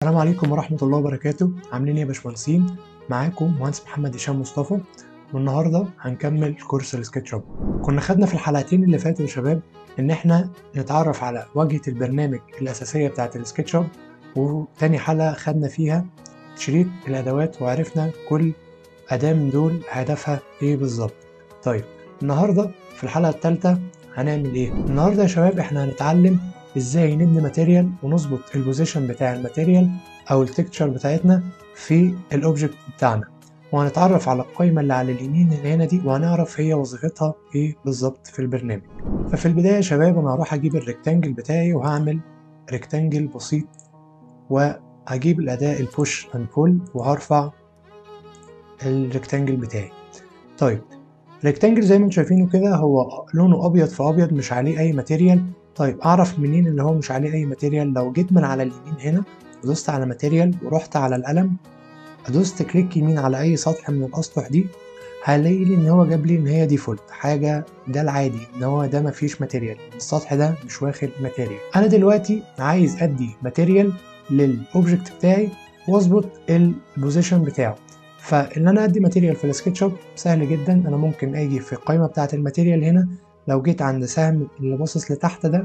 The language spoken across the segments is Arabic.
السلام عليكم ورحمة الله وبركاته. عاملين ايه يا باشمهندسين؟ معاكم مهندس محمد هشام مصطفى، والنهارده هنكمل كورس السكتش اب. كنا خدنا في الحلقتين اللي فاتوا يا شباب ان احنا نتعرف على واجهة البرنامج الأساسية بتاعة السكتش اب، وتاني حلقة خدنا فيها شريط الأدوات وعرفنا كل أداة من دول هدفها ايه بالظبط. طيب النهارده في الحلقة الثالثة هنعمل ايه؟ النهارده يا شباب احنا هنتعلم ازاي نبني ماتيريال ونظبط البوزيشن بتاع الماتيريال او التكتشر بتاعتنا في الاوبجكت بتاعنا، وهنتعرف على القائمة اللي على اليمين اللي هنا دي وهنعرف هي وظيفتها ايه بالظبط في البرنامج. ففي البداية يا شباب انا هروح اجيب الريكتانجل بتاعي وهعمل ريكتانجل بسيط، وهجيب الأداة البوش اند بول وهرفع الريكتانجل بتاعي. طيب الريكتانجل زي ما انتم شايفينه كده هو لونه ابيض في ابيض، مش عليه اي ماتيريال. طيب اعرف منين ان هو مش عليه اي ماتيريال؟ لو جيت من على اليمين هنا ودوست على ماتيريال ورحت على القلم، دوست كليك يمين على اي سطح من الاسطح دي، هلاقي لي ان هو جاب لي ان هي ديفولت حاجه، ده العادي ان هو ده مفيش ماتيريال، السطح ده مش واخد ماتيريال. انا دلوقتي عايز ادي ماتيريال للاوبجكت بتاعي واظبط البوزيشن بتاعه. فان انا ادي ماتيريال في السكتش اب سهل جدا. انا ممكن اجي في القائمه بتاعه الماتيريال هنا، لو جيت عند سهم اللي باصص لتحت ده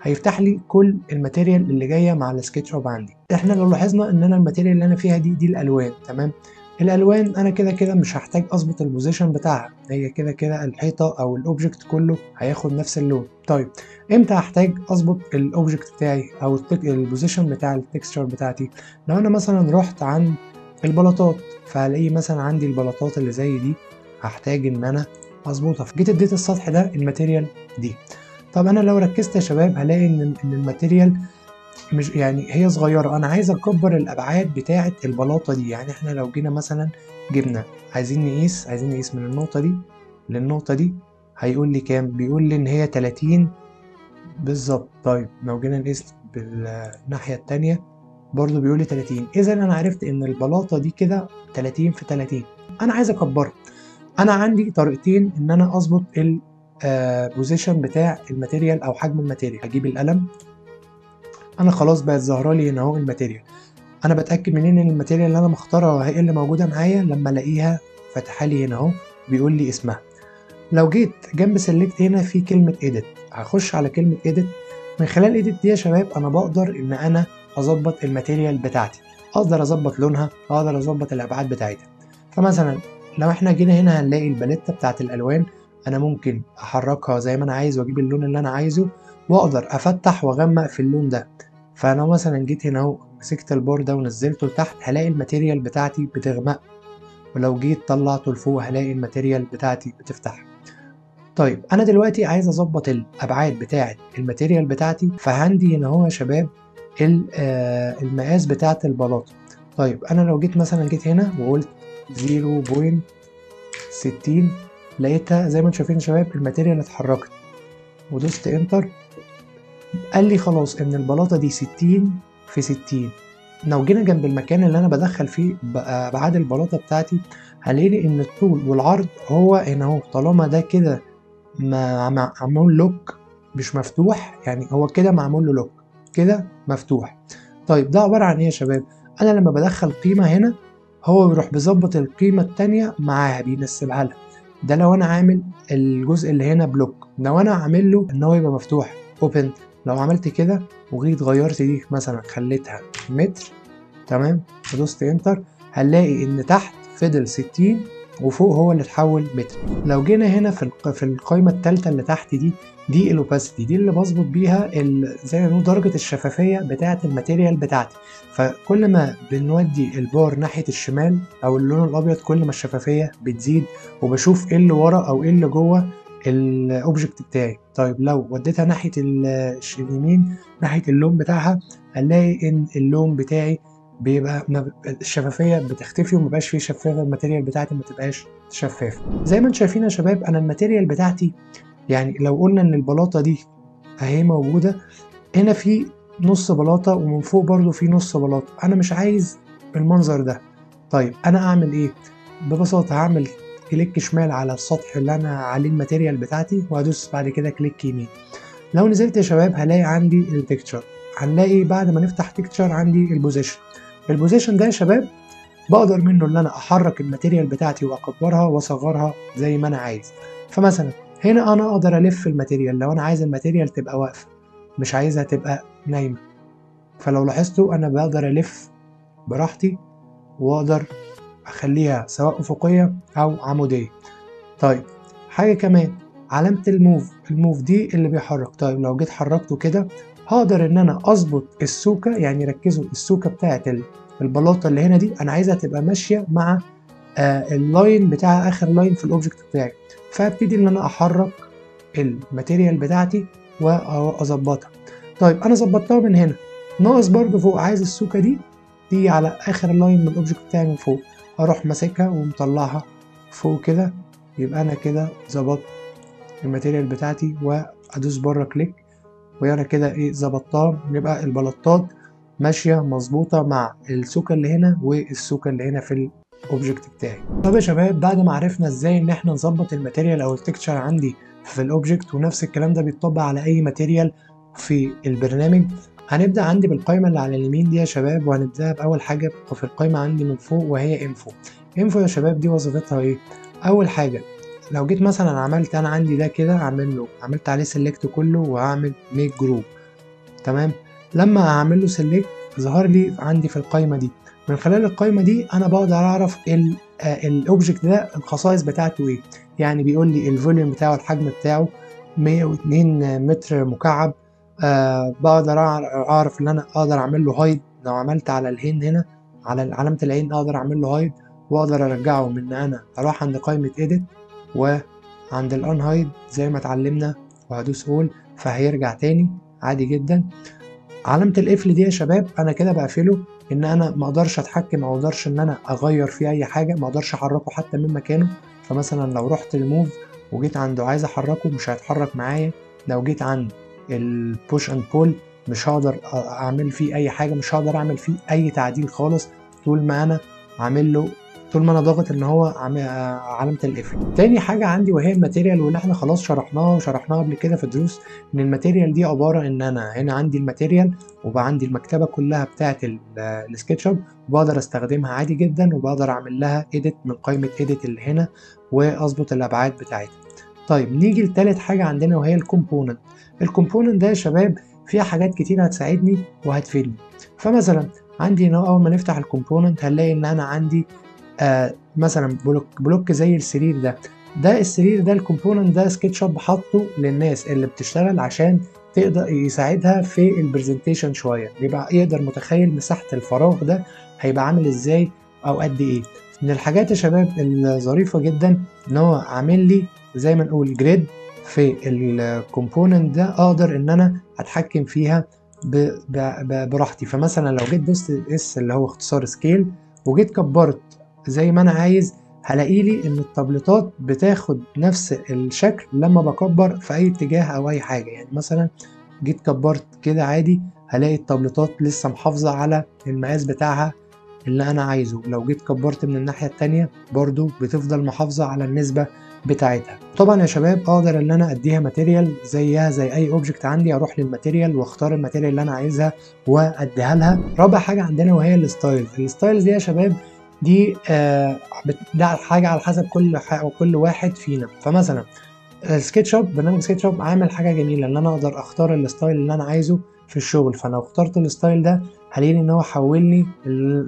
هيفتح لي كل الماتيريال اللي جايه مع السكتش اب عندي. احنا لو لاحظنا ان انا الماتيريال اللي انا فيها دي الالوان، تمام. الالوان انا كده كده مش هحتاج اظبط البوزيشن بتاعها، هي كده كده الحيطه او الاوبجكت كله هياخد نفس اللون. طيب امتى هحتاج اظبط الاوبجكت بتاعي او البوزيشن بتاع التكستشر بتاعتي؟ لو انا مثلا رحت عند البلاطات فهلاقي مثلا عندي البلاطات اللي زي دي هحتاج ان انا اظبطها، فجيت اديت السطح ده الماتيريال دي. طب انا لو ركزت يا شباب هلاقي ان الماتيريال مش يعني هي صغيرة، انا عايز اكبر الابعاد بتاعة البلاطة دي. يعني احنا لو جينا مثلا جبنا عايزين نقيس من النقطة دي للنقطة دي، هيقول لي كام؟ بيقول لي ان هي 30 بالظبط. طيب لو جينا نقيس بالناحية التانية برضو بيقول لي 30. اذا انا عرفت ان البلاطة دي كده 30 في 30. انا عايز اكبرها. انا عندي طريقتين ان انا اظبط البوزيشن بتاع الماتيريال او حجم الماتيريال. هجيب القلم، انا خلاص بقت ظاهره لي هنا اهو الماتيريال. انا بتاكد منين ان الماتيريال اللي انا مختارها هي اللي موجوده معايا؟ لما الاقيها فاتحه لي هنا اهو بيقول لي اسمها. لو جيت جنب سيلكت هنا في كلمه ايديت، هخش على كلمه ايديت. من خلال ايديت دي يا شباب انا بقدر ان انا اظبط الماتيريال بتاعتي، اقدر اظبط لونها، اقدر اظبط الابعاد بتاعتها. فمثلا لو احنا جينا هنا هنلاقي الباليتة بتاعت الالوان، انا ممكن احركها زي ما انا عايز واجيب اللون اللي انا عايزه، واقدر افتح واغمق في اللون ده. فانا مثلا جيت هنا اهو مسكت البار ده ونزلته لتحت هلاقي الماتيريال بتاعتي بتغمق، ولو جيت طلعته لفوق هلاقي الماتيريال بتاعتي بتفتح. طيب انا دلوقتي عايز اظبط الابعاد بتاعه الماتيريال بتاعتي، فعندي هنا اهو يا شباب المقاس بتاعه البلاطه. طيب انا لو جيت مثلا جيت هنا وقلت 0.60 لقيتها زي ما انتم شايفين يا شباب الماتيريال اتحركت، ودوست انتر قال لي خلاص ان البلاطه دي 60 في 60. لو جينا جنب المكان اللي انا بدخل فيه ابعاد البلاطه بتاعتي هلاقي ان الطول والعرض هو هنا اهو، طالما ده كده معمول لوك مش مفتوح، يعني هو كده معمول له لوك كده مفتوح. طيب ده عباره عن ايه يا شباب؟ انا لما بدخل قيمه هنا هو بيروح بيظبط القيمه التانيه معاها بينسبها لها. ده لو انا عامل الجزء اللي هنا بلوك. لو انا عامل له ان هو يبقى مفتوح اوبن، لو عملت كده وجيت غيرت دي مثلا خليتها متر، تمام، ودوست انتر هنلاقي ان تحت فضل 60 وفوق هو اللي اتحول متر. لو جينا هنا في القائمه الثالثه اللي تحت دي الاوباسيتي، دي اللي بظبط بيها زي ما نقول درجه الشفافيه بتاعه الماتيريال بتاعتي. فكل ما بنودي البار ناحيه الشمال او اللون الابيض كل ما الشفافيه بتزيد، وبشوف ايه اللي ورا او ايه اللي جوه الاوبجكت بتاعي. طيب لو وديتها ناحيه اليمين ناحيه اللون بتاعها هنلاقي ان اللون بتاعي بيبقى الشفافيه بتختفي ومبقاش فيه شفافه، الماتيريال بتاعتي ما تبقاش شفافه. زي ما انتم شايفين يا شباب انا الماتيريال بتاعتي، يعني لو قلنا ان البلاطه دي اهي موجوده هنا في نص بلاطه ومن فوق برضو في نص بلاطه، انا مش عايز المنظر ده. طيب انا اعمل ايه؟ ببساطه هعمل كليك شمال على السطح اللي انا عليه الماتيريال بتاعتي وهدوس بعد كده كليك يمين. لو نزلت يا شباب هلاقي عندي التكتشر، هنلاقي بعد ما نفتح تكتشر عندي البوزيشن. البوزيشن ده يا شباب بقدر منه ان انا احرك الماتيريال بتاعتي واكبرها واصغرها زي ما انا عايز. فمثلا هنا انا اقدر الف الماتيريال لو انا عايز الماتيريال تبقى واقفه، مش عايزها تبقى نايمه. فلو لاحظتوا انا بقدر الف براحتي واقدر اخليها سواء افقيه او عموديه. طيب حاجه كمان، علامه الموف دي اللي بيحرك. طيب لو جيت حركته كده هقدر ان انا اظبط السوكه، يعني ركزوا السوكه بتاعت البلاطه اللي هنا دي انا عايزها تبقى ماشيه مع اللاين بتاع اخر لاين في الاوبجكت بتاعي. فابتدي ان انا احرك الماتيريال بتاعتي واظبطها. طيب انا ظبطتها من هنا، ناقص برضو فوق، عايز السوكه دي تيجي على اخر لاين من الاوبجكت بتاعي من فوق، اروح ماسكها ومطلعها فوق كده. يبقى انا كده ظبطت الماتيريال بتاعتي وادوس بره كليك، وانا كده ايه ظبطتها. يبقى البلاطات ماشيه مظبوطه مع السوكه اللي هنا والسوكه اللي هنا في الاوبجكت بتاعي. طب يا شباب بعد ما عرفنا ازاي ان احنا نظبط الماتيريال او التكتشر عندي في الاوبجكت، ونفس الكلام ده بيتطبق على اي ماتيريال في البرنامج، هنبدا عندي بالقائمه اللي على اليمين دي يا شباب. وهنبداها باول حاجه في القائمه عندي من فوق وهي انفو. انفو يا شباب دي وظيفتها ايه؟ اول حاجه لو جيت مثلا عملت انا عندي ده كده، عملت عليه سيلكت كله وهعمل ميك جروب. تمام. لما هعمل له سيلكت ظهر لي عندي في القائمه دي. من خلال القائمه دي انا بقدر اعرف الاوبجكت ده الخصائص بتاعته ايه. يعني بيقول لي الفوليوم بتاعه، الحجم بتاعه 102 متر مكعب. بقدر اعرف ان انا اقدر اعمل له هايد. لو عملت على الهين هنا على علامه العين اقدر اعمل له هايد، واقدر ارجعه من ان انا اروح عند قائمه edit وعند الان هايد زي ما اتعلمنا، وهدوس اول فهيرجع تاني عادي جدا. علامة القفل دي يا شباب انا كده بقفله، ان انا ما اقدرش اتحكم او اقدرش ان انا اغير فيه اي حاجة، ما اقدرش احركه حتى من مكانه. فمثلا لو رحت الموف وجيت عنده عايز احركه مش هيتحرك معايا. لو جيت عند البوش اند بول مش هقدر اعمل فيه اي حاجة، مش هقدر اعمل فيه اي تعديل خالص طول ما انا عامل له، طول ما انا ضاغط ان هو علامة القفل. تاني حاجة عندي وهي الماتيريال، واللي احنا خلاص شرحناها قبل كده في دروس، ان الماتيريال دي عبارة ان انا هنا عندي الماتيريال وبقى عندي المكتبة كلها بتاعة السكتش اب، وبقدر استخدمها عادي جدا، وبقدر اعمل لها edit من قائمة edit اللي هنا واظبط الابعاد بتاعتها. طيب نيجي لتالت حاجة عندنا وهي الكومبوننت. الكومبوننت ده يا شباب فيها حاجات كتير هتساعدني وهتفيدني. فمثلا عندي هنا اول ما نفتح الكومبوننت هنلاقي ان انا عندي مثلا بلوك زي السرير ده السرير ده الكومبوننت ده سكتش اب حاطه للناس اللي بتشتغل عشان تقدر يساعدها في البرزنتيشن شويه، يبقى يقدر متخيل مساحه الفراغ ده هيبقى عامل ازاي او قد ايه. من الحاجات يا شباب الظريفه جدا ان هو عامل لي زي ما نقول جريد في الكومبوننت ده، اقدر ان انا اتحكم فيها براحتي. فمثلا لو جيت دوست اس اللي هو اختصار سكيل وجيت كبرت زي ما انا عايز، هلاقي لي ان التابلتات بتاخد نفس الشكل لما بكبر في اي اتجاه او اي حاجه. يعني مثلا جيت كبرت كده عادي هلاقي التابلتات لسه محافظه على المقاس بتاعها اللي انا عايزه. لو جيت كبرت من الناحيه التانية برضو بتفضل محافظه على النسبه بتاعتها. طبعا يا شباب اقدر ان انا اديها ماتيريال زيها زي اي اوبجكت عندي، اروح للماتيريال واختار الماتيريال اللي انا عايزها واديها لها. رابع حاجه عندنا وهي الستايلز دي يا شباب دي ده حاجه على حسب كل واحد فينا. فمثلا سكتش اب، برنامج سكتش اب عامل حاجه جميله ان انا اقدر اختار الستايل اللي انا عايزه في الشغل. فانا لو اخترت الستايل ده هلاقي ان هو حولني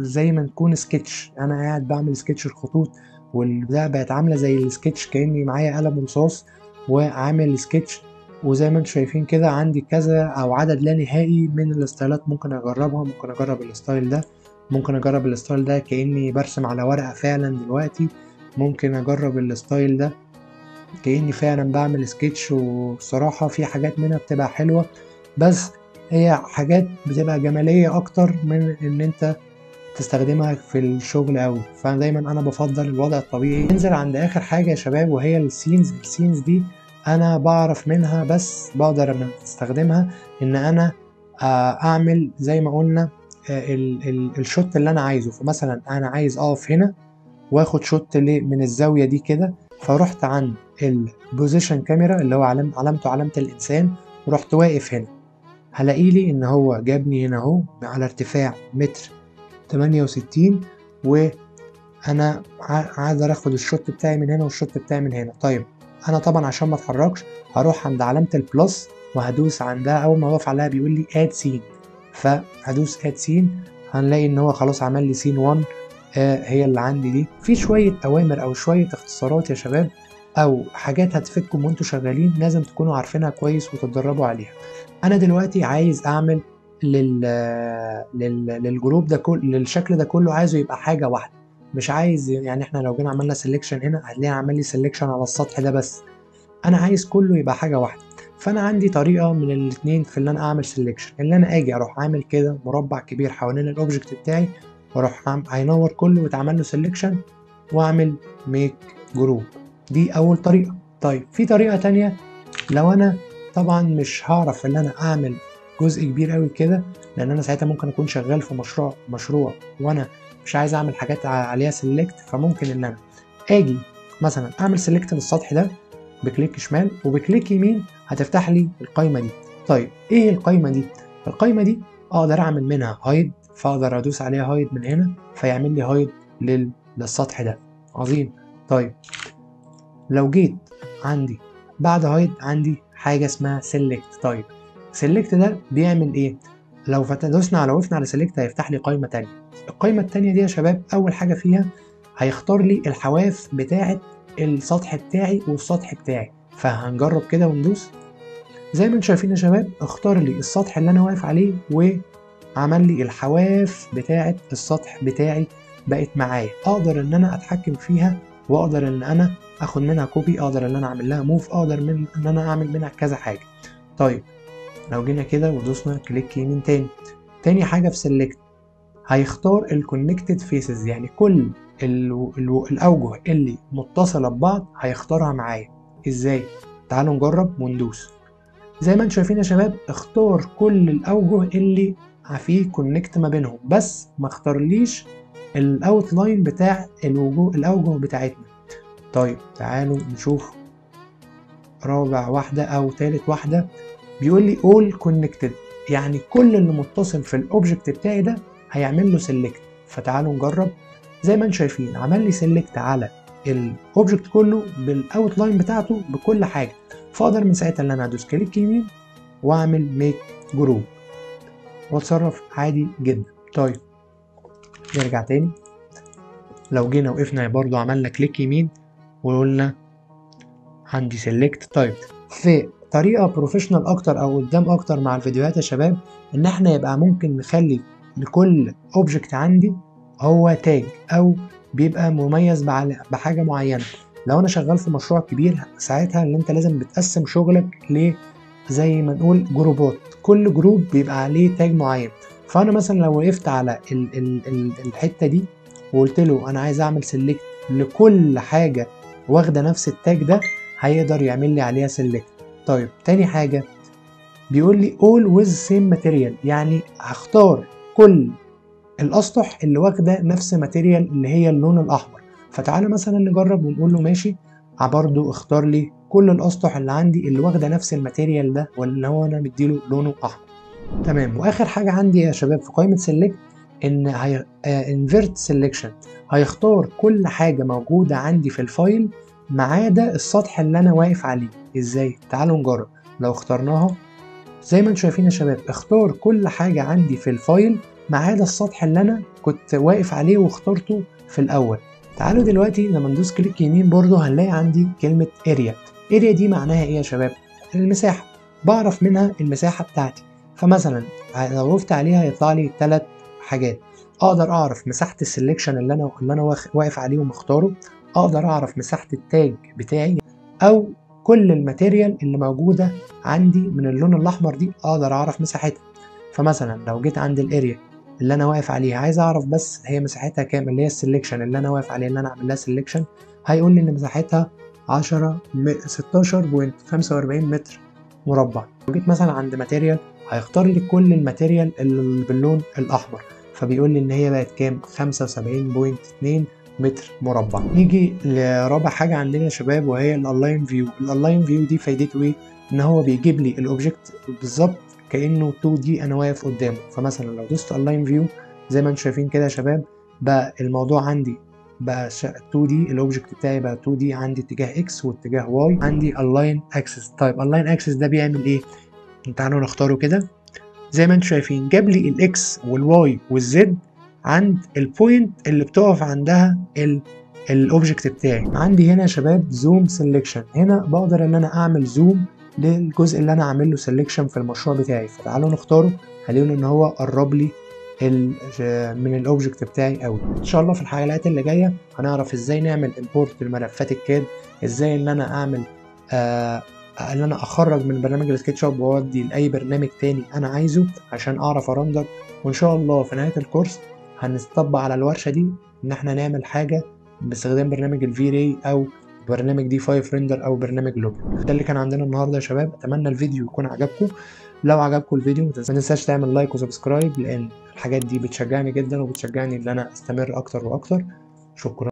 زي ما نكون سكتش، انا قاعد بعمل سكتش الخطوط والبتاع بقت عامله زي السكتش كاني معايا قلم رصاص وعامل سكتش. وزي ما انتم شايفين كده عندي كذا او عدد لا نهائي من الستايلات ممكن اجربها. ممكن اجرب الستايل ده، ممكن اجرب الستايل ده كاني برسم على ورقه فعلا دلوقتي، ممكن اجرب الستايل ده كأني فعلا بعمل سكتش. وصراحة في حاجات منها بتبقى حلوة، بس هي حاجات بتبقى جمالية أكتر من إن أنت تستخدمها في الشغل أوي. فدايما أنا بفضل الوضع الطبيعي. ننزل عند آخر حاجة يا شباب وهي السينز دي أنا بعرف منها، بس بقدر أنا أستخدمها إن أنا أعمل زي ما قلنا الشوت اللي أنا عايزه. فمثلا أنا عايز أقف هنا واخد شوت من الزاوية دي كده، فرحت عند البوزيشن كاميرا اللي هو علامته علامة الإنسان، ورحت واقف هنا هلاقي لي إن هو جابني هنا أهو على ارتفاع متر 68 وانا عايز اخد الشوت بتاعي من هنا والشوت بتاعي من هنا. طيب انا طبعا عشان ما اتحركش هروح عند علامة البلس وهدوس عندها. اول ما اقف عليها بيقول لي اد سين، فهدوس اد سين هنلاقي ان هو خلاص عمل لي سين 1 هي اللي عندي دي. في شوية اوامر او شوية اختصارات يا شباب او حاجات هتفيدكم وانتوا شغالين لازم تكونوا عارفينها كويس وتتدربوا عليها. انا دلوقتي عايز اعمل للجروب ده للشكل ده كله عايزه يبقى حاجة واحدة، مش عايز يعني احنا لو جينا عملنا سيلكشن هنا هتلاقي عمل لي سيلكشن على السطح ده بس. انا عايز كله يبقى حاجة واحدة. فانا عندي طريقة من الاتنين في اللي انا اعمل سيلكشن، اللي انا اجي اروح اعمل كده مربع كبير حوالين الاوبجكت بتاعي واروح هينور كله ويتعمل له سيلكشن واعمل ميك جروب. دي اول طريقة. طيب في طريقة تانية، لو انا طبعا مش هعرف ان انا اعمل جزء كبير قوي كده لان انا ساعتها ممكن اكون شغال في مشروع وانا مش عايز اعمل حاجات عليها سيلكت، فممكن ان انا اجي مثلا اعمل سيلكت للسطح ده بكليك شمال وبكليك يمين هتفتح لي القايمة دي. طيب ايه القايمة دي؟ القايمة دي اقدر اعمل منها هايد، فاقدر ادوس عليها هايد من هنا فيعمل لي هايد للسطح ده. عظيم. طيب لو جيت عندي بعد هايد عندي حاجة اسمها سيلكت. طيب سيلكت ده بيعمل ايه؟ لو دوسنا على وقفنا على سيلكت هيفتح لي قايمة تانية. القايمة التانية دي يا شباب اول حاجة فيها هيختار لي الحواف بتاعة السطح بتاعي والسطح بتاعي، فهنجرب كده وندوس. زي ما انتم شايفين يا شباب اختار لي السطح اللي انا واقف عليه وعمل لي الحواف بتاعة السطح بتاعي بقت معايا. اقدر ان انا اتحكم فيها واقدر ان انا اخد منها كوبي، اقدر ان انا اعمل لها موف، اقدر ان انا اعمل منها كذا حاجة. طيب لو جينا كده ودوسنا كليك يمين تاني حاجة في سيلكت هيختار الكونكتد فيسز، يعني كل الاوجه اللي متصلة ببعض هيختارها معايا. ازاي؟ تعالوا نجرب وندوس. زي ما انتم شايفين يا شباب اختار كل الاوجه اللي فيه كونكت ما بينهم، بس ما اختارليش الاوتلاين بتاع الاوجه بتاعتنا. طيب تعالوا نشوف رابع واحدة او تالت واحدة. بيقول لي all connected، يعني كل اللي متصل في الاوبجكت بتاعي ده هيعمل له سيلكت. فتعالوا نجرب. زي ما انتم شايفين عمل لي سيلكت على الاوبجكت كله بالاوتلاين بتاعته بكل حاجة، فاقدر من ساعتها ان انا ادوس كليك يمين واعمل ميك جروب واتصرف عادي جدا. طيب نرجع تاني. لو جينا وقفنا برضو عملنا كليك يمين وقلنا عندي سيلكت. طيب في طريقة بروفيشنال اكتر او قدام اكتر مع الفيديوهات يا شباب ان احنا يبقى ممكن نخلي لكل اوبجكت عندي هو تاج او بيبقى مميز بحاجة معينة. لو انا شغال في مشروع كبير ساعتها ان انت لازم بتقسم شغلك ل زي ما نقول جروبات، كل جروب بيبقى عليه تاج معين. فانا مثلا لو وقفت على الحتة دي وقلت له انا عايز اعمل سيلكت لكل حاجة واخدة نفس التاج ده هيقدر يعمل لي عليها سيلكت. طيب تاني حاجة بيقول لي all with same material، يعني هختار كل الاسطح اللي واخده نفس ماتيريال اللي هي اللون الاحمر. فتعالى مثلا نجرب ونقول له ماشي برضه اختار لي كل الاسطح اللي عندي اللي واخده نفس الماتيريال ده واللي هو انا مديله لونه احمر. تمام. واخر حاجه عندي يا شباب في قائمه سيلكت ان هي انفيرت سيلكشن، هيختار كل حاجه موجوده عندي في الفايل ما عدا السطح اللي انا واقف عليه. ازاي؟ تعالوا نجرب. لو اخترناها زي ما انتم شايفين يا شباب اختار كل حاجه عندي في الفايل ما عدا السطح اللي انا كنت واقف عليه واخترته في الاول. تعالوا دلوقتي لما ندوس كليك يمين برضه هنلاقي عندي كلمه اريا. اريا دي معناها ايه يا شباب؟ المساحه. بعرف منها المساحه بتاعتي. فمثلا لو وقفت عليها يطلع لي 3 حاجات. اقدر اعرف مساحه السلكشن اللي انا واقف عليه ومختاره، اقدر اعرف مساحه التاج بتاعي، او كل الماتيريال اللي موجوده عندي من اللون الاحمر دي اقدر اعرف مساحتها. فمثلا لو جيت عند الاريا اللي انا واقف عليها عايز اعرف بس هي مساحتها كام، اللي هي السلكشن اللي انا واقف عليها اللي انا اعمل لها سلكشن، هيقول لي ان مساحتها 16.45 متر مربع. لو جيت مثلا عند ماتيريال هيختار لي كل الماتيريال اللي باللون الاحمر، فبيقول لي ان هي بقت كام؟ 75.2 متر مربع. نيجي لرابع حاجه عندنا يا شباب وهي الالاين فيو. الالاين فيو دي فايدته ايه؟ ان هو بيجيب لي الاوبجكت بالظبط كانه 2 دي انا واقف قدامه. فمثلا لو دوست الاين فيو زي ما انتم شايفين كده يا شباب، بقى الموضوع عندي بقى 2 دي، الاوبجكت بتاعي بقى 2 دي، عندي اتجاه اكس واتجاه واي، عندي الاين اكسس. طيب الاين اكسس ده بيعمل ايه؟ تعالوا نختاره كده. زي ما انتم شايفين جاب لي الاكس والواي والزد عند البوينت اللي بتقف عندها الاوبجكت بتاعي. عندي هنا يا شباب زوم سيلكشن، هنا بقدر ان انا اعمل زوم للجزء اللي انا عامل له سيلكشن في المشروع بتاعي. فتعالوا نختاره، هلاقي ان هو قرب لي من الاوبجكت بتاعي قوي. ان شاء الله في الحلقات اللي جايه هنعرف ازاي نعمل امبورت لملفات الكاد، ازاي ان انا اعمل ان انا اخرج من برنامج السكتش اب واودي لاي برنامج تاني انا عايزه عشان اعرف ارندر. وان شاء الله في نهايه الكورس هنطبق على الورشه دي ان احنا نعمل حاجه باستخدام برنامج الفي راي او برنامج دي 5 ريندر او برنامج لوب. ده اللي كان عندنا النهارده يا شباب، اتمنى الفيديو يكون عجبكم. لو عجبكم الفيديو ما تنساش تعمل لايك وسبسكرايب، لان الحاجات دي بتشجعني جدا وبتشجعني ان انا استمر اكتر واكتر. شكرا.